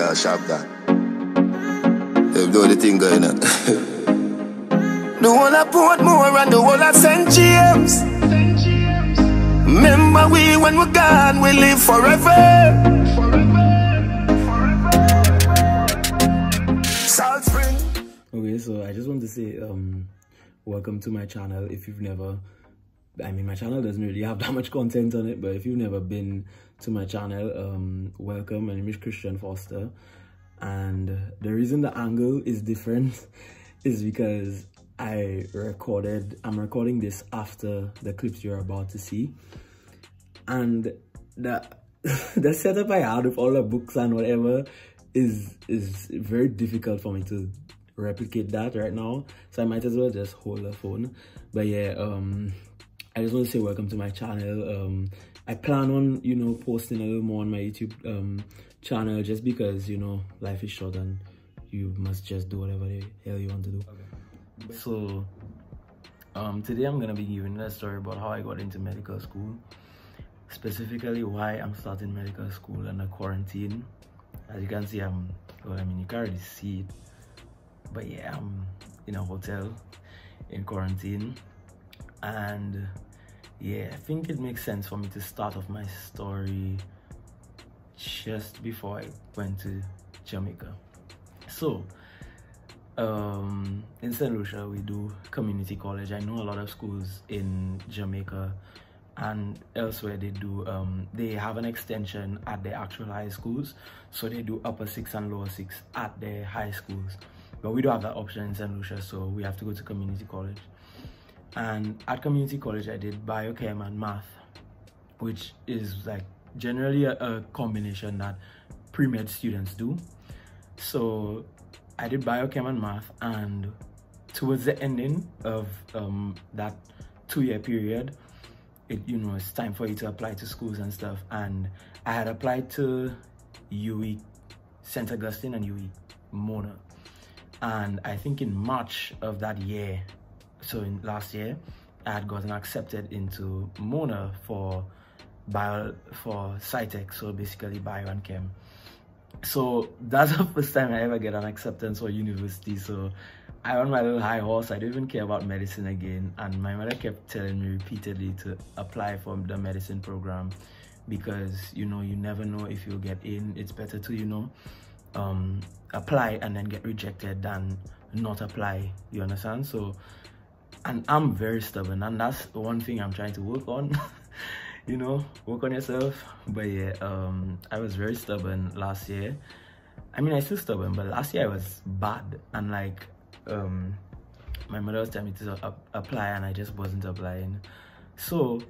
Yeah, sharp that. You do the thing going on. The one I put more and the one I sent James. Remember we when we're gone, we live forever. Salt Spring. Okay, so I just want to say welcome to my channel. If you've never, I mean, my channel doesn't really have that much content on it, but if you've never been to my channel, welcome. My name is Christian Foster, and the reason the angle is different is because I'm recording this after the clips you're about to see, and the setup I had with all the books and whatever is very difficult for me to replicate that right now, so I might as well just hold the phone. But yeah, I just want to say welcome to my channel. I plan on, you know, posting a little more on my YouTube channel, just because, you know, life is short and you must just do whatever the hell you want to do. Okay. So today I'm gonna be giving a story about how I got into medical school, specifically why I'm starting medical school and the quarantine. As you can see, you can't really see it, but yeah, I'm in a hotel in quarantine. And yeah, I think it makes sense for me to start off my story just before I went to Jamaica. So in St. Lucia we do community college. I know a lot of schools in Jamaica and elsewhere they do they have an extension at their actual high schools, so they do upper 6 and lower 6 at their high schools, but we don't have that option in St. Lucia, so we have to go to community college. And at community college I did biochem and math, which is like generally a combination that pre-med students do. So I did biochem and math, and towards the ending of that 2-year period, it's time for you to apply to schools and stuff. And I had applied to St. Augustine and uwimona, and I think in March of that year, so in last year, I had gotten accepted into Mona for SciTech, so basically bio and chem. So that's the first time I ever get an acceptance for university. So I on my little high horse, I don't even care about medicine again. And my mother kept telling me repeatedly to apply for the medicine program, because you never know if you'll get in. It's better to apply and then get rejected than not apply, you understand? So, and I'm very stubborn, and that's one thing I'm trying to work on. Work on yourself. But yeah, I was very stubborn last year. I mean, I'm still stubborn, but last year I was bad, and like my mother was telling me to apply and I just wasn't applying. So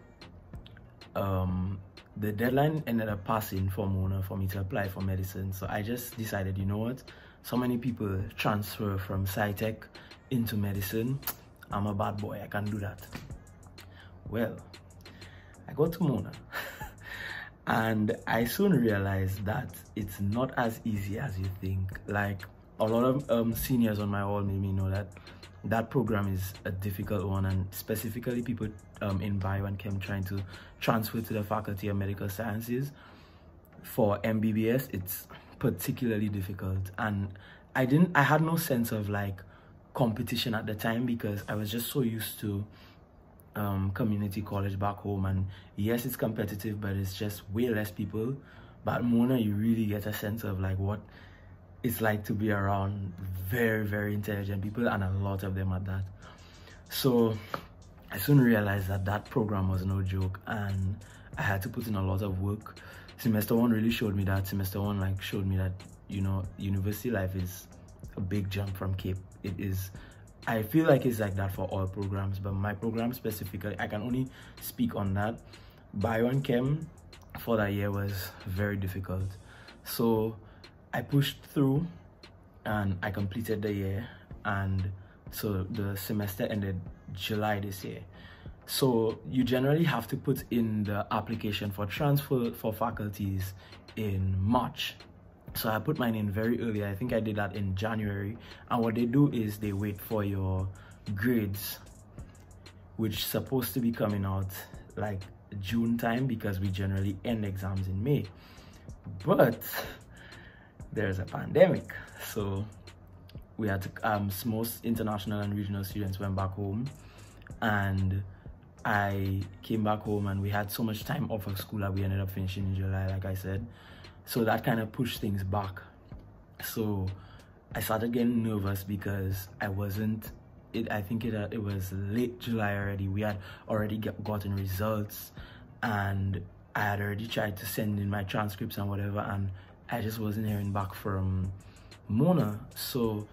the deadline ended up passing for Mona for me to apply for medicine. So I just decided, you know what, so many people transfer from SciTech into medicine. I'm a bad boy, I can't do that. Well, I got to Mona and I soon realized that it's not as easy as you think. Like, a lot of seniors on my hall made me know that that program is a difficult one, and specifically people in bio and chem trying to transfer to the Faculty of Medical Sciences for MBBS, it's particularly difficult. And I had no sense of like competition at the time, because I was just so used to community college back home, and yes, it's competitive, but it's just way less people. But Mona, you really get a sense of like what it's like to be around very, very intelligent people, and a lot of them at that. So I soon realized that that program was no joke, and I had to put in a lot of work. Semester 1 really showed me that. Semester 1 like showed me that, university life is a big jump from Cape. It is. I feel like it's like that for all programs, but my program specifically, I can only speak on that. Bio and chem for that year was very difficult. So I pushed through and I completed the year, and so the semester ended July this year. So you generally have to put in the application for transfer for faculties in March. So I put mine in very early. I think I did that in January. And what they do is they wait for your grades, which supposed to be coming out like June time, because we generally end exams in May. But there's a pandemic. So we had to, most international and regional students went back home, and I came back home, and we had so much time off of school that we ended up finishing in July, like I said. So that kind of pushed things back. So I started getting nervous because I wasn't, I think it was late July already. We had already gotten results, and I had already tried to send in my transcripts and whatever, and I just wasn't hearing back from Mona. So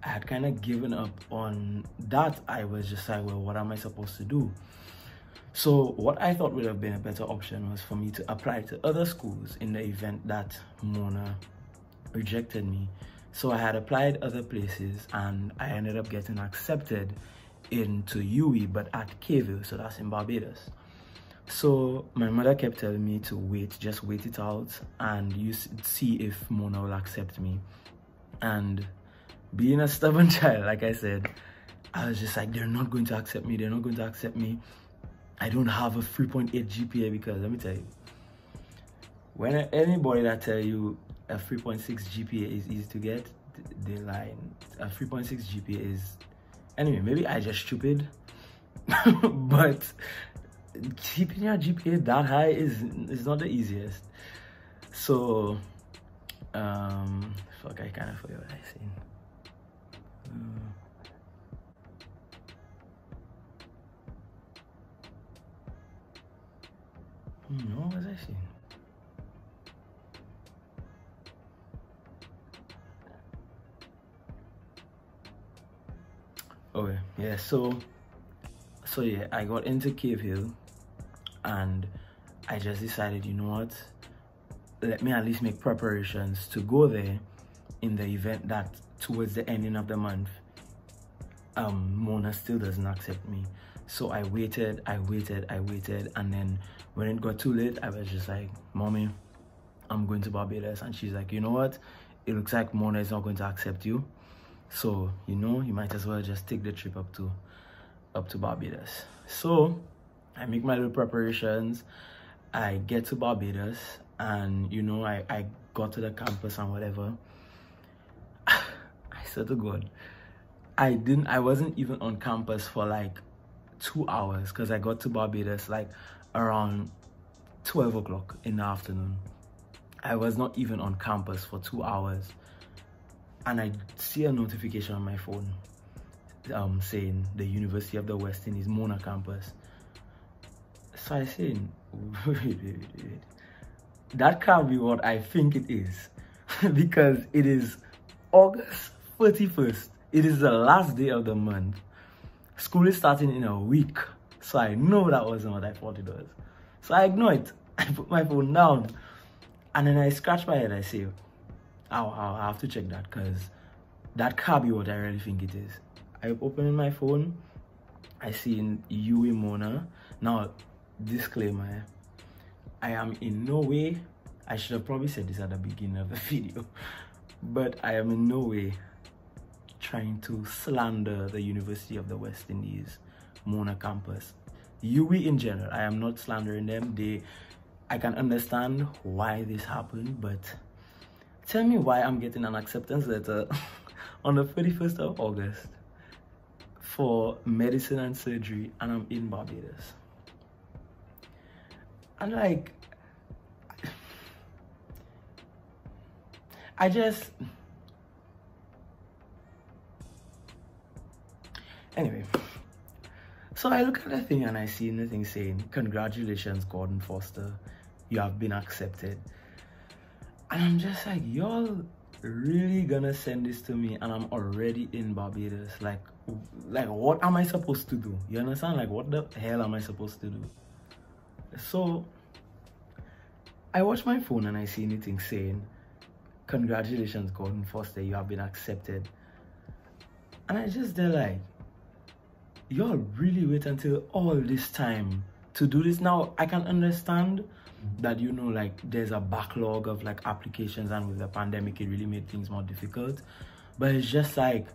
I had kind of given up on that. I was just like, well, what am I supposed to do? So what I thought would have been a better option was for me to apply to other schools in the event that Mona rejected me. So I had applied other places, and I ended up getting accepted into UWI, but at Caville, so that's in Barbados. So my mother kept telling me to wait, just wait it out, and you see if Mona will accept me. And being a stubborn child, like I said, I was just like, they're not going to accept me, they're not going to accept me. I don't have a 3.8 GPA, because let me tell you, when anybody that tell you a 3.6 GPA is easy to get, they lie. A 3.6 GPA is, anyway, maybe I just stupid, but keeping your GPA that high is not the easiest. So fuck, I kind of forgot what I said. What was I saying? Okay, yeah, so yeah, I got into Cave Hill, and I just decided, you know what, let me at least make preparations to go there in the event that towards the ending of the month Mona still doesn't accept me. So I waited, and then when it got too late, I was just like, Mommy, I'm going to Barbados. And she's like, you know what, it looks like Mona is not going to accept you, so you know, you might as well just take the trip up to Barbados. So I make my little preparations, I get to Barbados, and you know, I got to the campus and whatever. I swear to God, I wasn't even on campus for like 2 hours, because I got to Barbados like around 12 o'clock in the afternoon. I was not even on campus for 2 hours, and I see a notification on my phone saying the University of the West Indies Mona campus. So I said, wait. That can't be what I think it is, because it is August 31st. It is the last day of the month. School is starting in a week, so I know that wasn't what I thought it was. So I ignore it. I put my phone down, and then I scratch my head. I say, I'll have to check that, because that can't be what I really think it is. I open my phone, I see in uwimona. Now, disclaimer, I am in no way, I should have probably said this at the beginning of the video, but I am in no way trying to slander the University of the West Indies Mona campus. UWI in general, I am not slandering them. I can understand why this happened, but tell me why I'm getting an acceptance letter on the 31st of August for medicine and surgery, and I'm in Barbados. And like, I just, anyway, so I look at the thing and I see the thing saying, congratulations, Gordon Foster, you have been accepted. And I'm just like, y'all really gonna send this to me and I'm already in Barbados? Like what am I supposed to do? You understand? Like, what the hell am I supposed to do? So I watch my phone and I see anything saying, congratulations, Gordon Foster, you have been accepted. And I just, they're like, y'all really wait until all this time to do this? Now, I can understand that, you know, like, there's a backlog of like applications, and with the pandemic it really made things more difficult, but it's just like,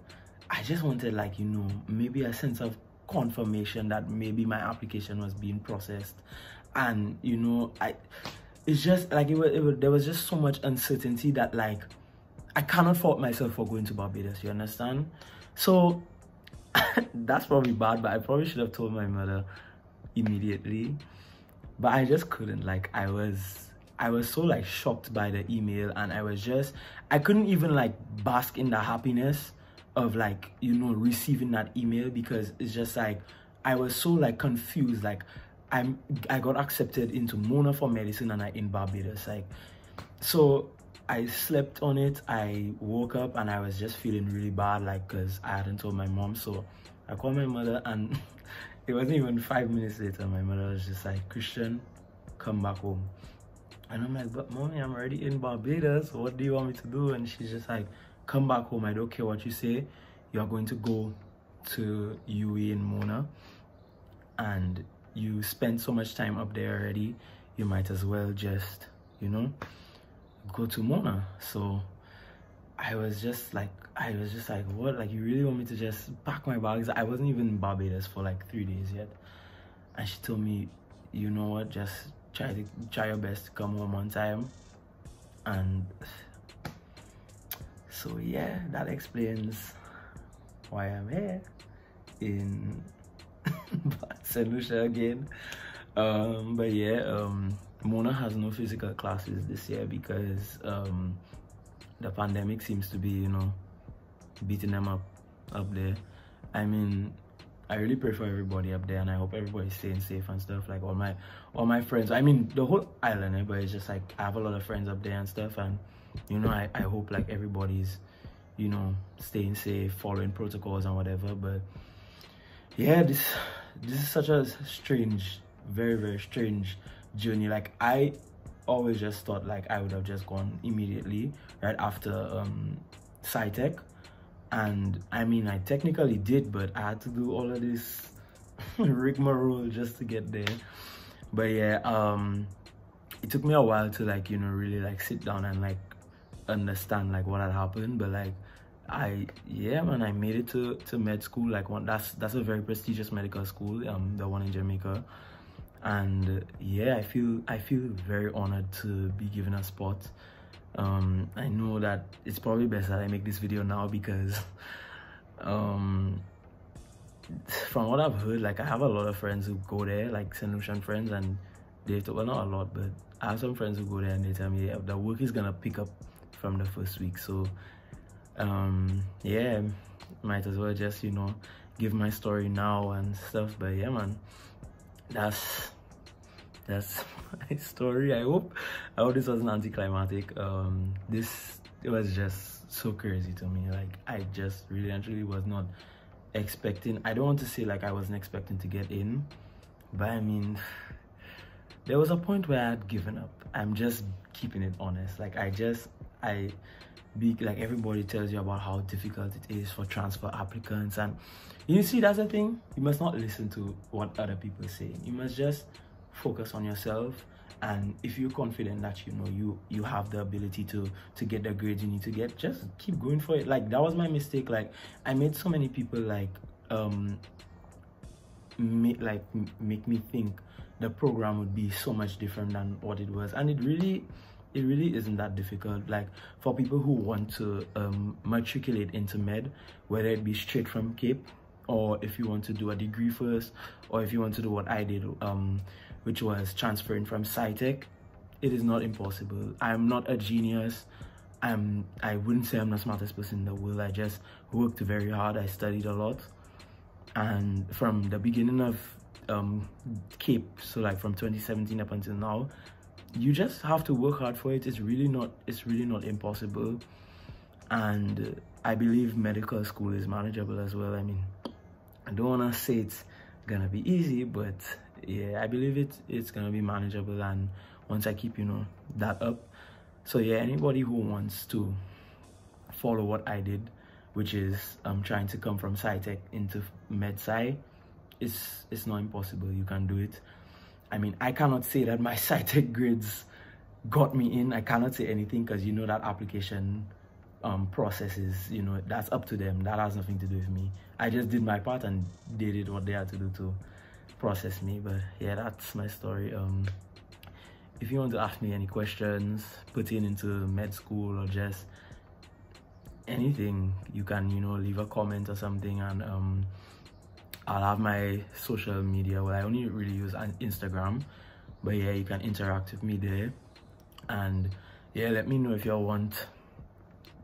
I just wanted, like, you know, maybe a sense of confirmation that maybe my application was being processed. And you know, it's just like there was just so much uncertainty that, like, I cannot fault myself for going to Barbados, you understand? So that's probably bad, but I probably should have told my mother immediately, but I just couldn't. Like, I was so like shocked by the email, and I couldn't even like bask in the happiness of like, you know, receiving that email, because it's just like I was so like confused. Like, I got accepted into Mona for medicine, and I in Barbados. Like, so I slept on it. I woke up and I was just feeling really bad, like, because I hadn't told my mom. So I called my mother, and it wasn't even 5 minutes later, my mother was just like, Christian, come back home. And I'm like, but mommy, I'm already in Barbados. What do you want me to do? And she's just like, come back home. I don't care what you say. You're going to go to uwimona, and you spend so much time up there already. You might as well just, you know, go to Mona. So I was just like, what? Like, you really want me to just pack my bags? I wasn't even in Barbados for like 3 days yet. And she told me, you know what, just try your best to come home on time. And so yeah, that explains why I'm here in St. Lucia again. But yeah, Mona has no physical classes this year because the pandemic seems to be, you know, beating them up there. I mean, I really pray for everybody up there, and I hope everybody's staying safe and stuff. Like, all my friends, I mean the whole island, but it's just like I have a lot of friends up there and stuff, and you know, I hope like everybody's, you know, staying safe, following protocols and whatever. But yeah, this is such a strange, very, very strange journey. Like, I always just thought like I would have just gone immediately right after SciTech. And I mean, I technically did, but I had to do all of this rigmarole just to get there. But yeah, it took me a while to like, you know, really like sit down and like understand like what had happened. But like, I made it to med school. Like, that's a very prestigious medical school, the one in Jamaica. And yeah, I feel very honored to be given a spot. I know that it's probably best that I make this video now, because from what I've heard, like, I have a lot of friends who go there, like St. Lucian friends, and well, not a lot, but I have some friends who go there and they tell me, yeah, the work is gonna pick up from the first week. So yeah, might as well just, you know, give my story now and stuff. But yeah, man, that's my story. I hope this wasn't anticlimactic. It was just so crazy to me. Like, I just really and truly was not expecting. I don't want to say like I wasn't expecting to get in, but I mean, there was a point where I had given up. I'm just keeping it honest. Like, like, everybody tells you about how difficult it is for transfer applicants, and you see, that's the thing. You must not listen to what other people say. You must just focus on yourself, and if you're confident that, you know, you have the ability to get the grades you need to get, just keep going for it. Like, that was my mistake. Like, I made so many people like make me think the program would be so much different than what it was, and it really isn't that difficult. Like, for people who want to matriculate into med, whether it be straight from Cape, or if you want to do a degree first, or if you want to do what I did, which was transferring from SciTech, it is not impossible. I'm not a genius. I wouldn't say I'm the smartest person in the world. I just worked very hard. I studied a lot, and from the beginning of Cape, so like from 2017 up until now, you just have to work hard for it. It's really not impossible. And I believe medical school is manageable as well. I mean, I don't want to say it's gonna be easy, but yeah, I believe it's gonna be manageable. And once I keep, you know, that up. So yeah, anybody who wants to follow what I did, which is trying to come from SciTech into med-sci, it's not impossible. You can do it. I mean, I cannot say that my SciTech grades got me in. I cannot say anything, because, you know, that application process is, you know, that's up to them. That has nothing to do with me. I just did my part, and they did what they had to do to process me. But yeah, that's my story. If you want to ask me any questions pertaining to med school, or just anything, you can, you know, leave a comment or something, and I'll have my social media. Well, I only really use Instagram, but yeah, you can interact with me there. And yeah, let me know if you want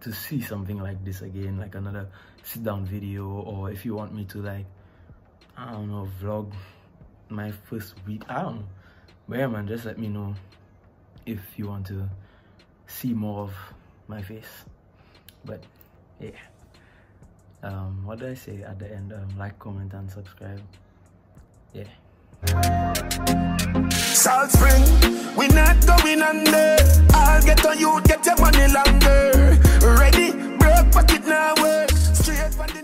to see something like this again, like another sit down video, or if you want me to, like, I don't know, vlog my first week, I don't know. But yeah, man, just let me know if you want to see more of my face. But yeah, what did I say at the end? Like, comment, and subscribe. Yeah. Salt Spring, we not going under. I'll get on you, get your money longer. Ready, broke pocket now work. Straight from the